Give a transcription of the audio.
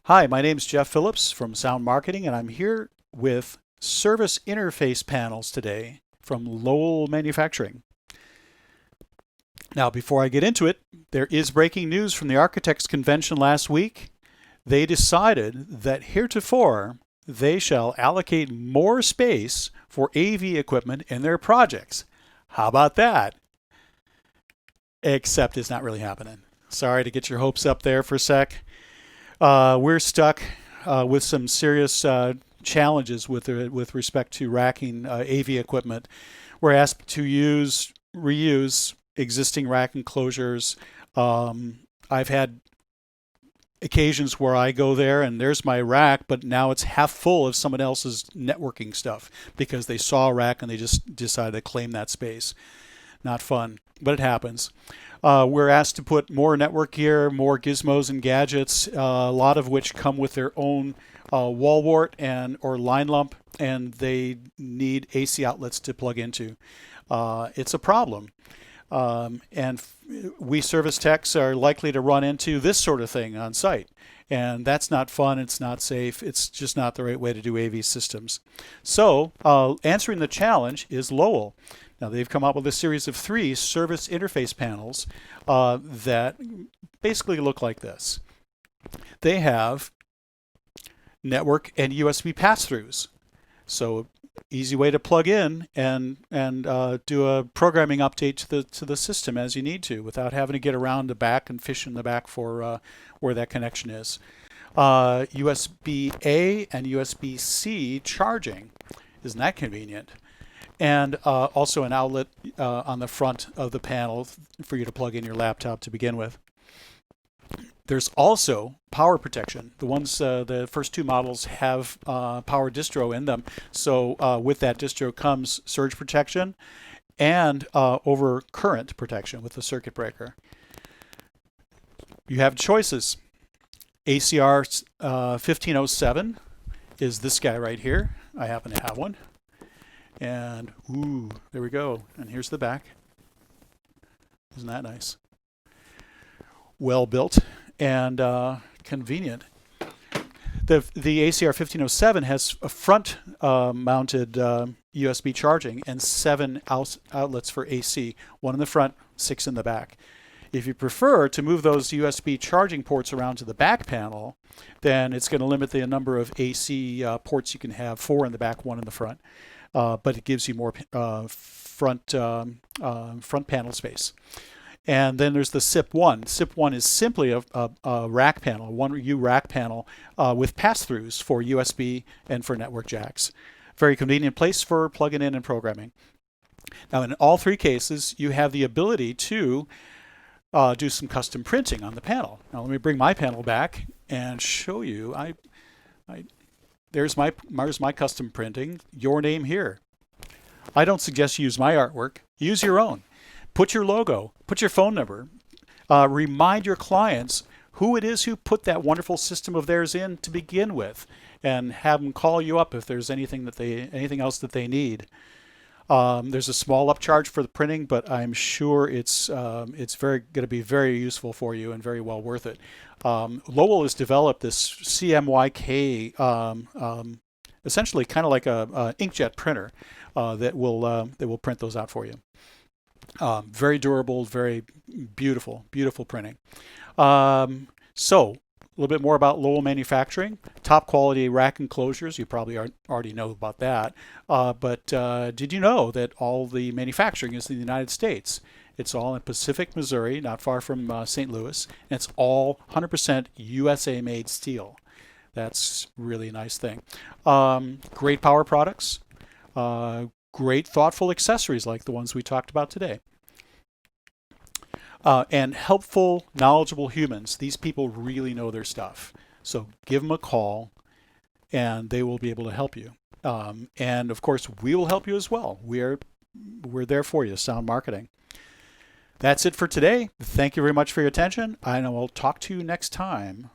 Hi, my name is Jeff Phillips from Sound Marketing, and I'm here with service interface panels today from Lowell Manufacturing. Now, before I get into it, there is breaking news from the Architects Convention last week. They decided that heretofore they shall allocate more space for AV equipment in their projects. How about that? Except it's not really happening. Sorry to get your hopes up there for a sec. We're stuck with some serious challenges with respect to racking AV equipment. We're asked to reuse existing rack enclosures. I've had occasions where I go there and there's my rack, but now it's half full of someone else's networking stuff because they saw a rack and they just decided to claim that space. Not fun, but it happens. We're asked to put more network gear, more gizmos and gadgets, a lot of which come with their own wall wart or line lump, and they need AC outlets to plug into. It's a problem. And we service techs are likely to run into this sort of thing on site. And that's not fun, it's not safe, it's just not the right way to do AV systems. So answering the challenge is Lowell. Now they've come up with a series of 3 service interface panels that basically look like this. They have network and USB pass-throughs. So easy way to plug in and do a programming update to the system as you need to without having to get around the back and fish in the back for where that connection is. USB-A and USB-C charging. Isn't that convenient? And also an outlet on the front of the panel for you to plug in your laptop to begin with. There's also power protection. The first 2 models have power distro in them. So with that distro comes surge protection and over current protection with the circuit breaker. You have choices. ACR 1507 is this guy right here. I happen to have one. And ooh, there we go. And here's the back. Isn't that nice? Well built and convenient. The ACR 1507 has a front mounted USB charging and 7 outlets for AC, 1 in the front, 6 in the back. If you prefer to move those USB charging ports around to the back panel, then it's going to limit the number of AC ports you can have, 4 in the back, 1 in the front. But it gives you more front panel space. And then there's the SIP1. SIP1 is simply a rack panel, 1U rack panel with pass-throughs for USB and for network jacks. Very convenient place for plugging in and programming. Now, in all 3 cases, you have the ability to do some custom printing on the panel. Now, let me bring my panel back and show you. There's my custom printing, your name here. I don't suggest you use my artwork. Use your own. Put your logo, put your phone number. Remind your clients who it is who put that wonderful system of theirs in to begin with, and have them call you up if there's anything else that they need. There's a small upcharge for the printing, but I'm sure it's going to be very useful for you and very well worth it. Lowell has developed this CMYK, essentially kind of like a inkjet printer that will print those out for you. Very durable, very beautiful printing. So a little bit more about Lowell Manufacturing. Top quality rack enclosures. You probably already know about that. But did you know that all the manufacturing is in the United States? It's all in Pacific, Missouri, not far from St. Louis. And it's all 100% USA made steel. That's really a nice thing. Great power products. Great thoughtful accessories like the ones we talked about today. And helpful, knowledgeable humans. These people really know their stuff. So give them a call and they will be able to help you. And of course, we will help you as well. We're there for you, Sound Marketing. That's it for today. Thank you very much for your attention, and I will talk to you next time.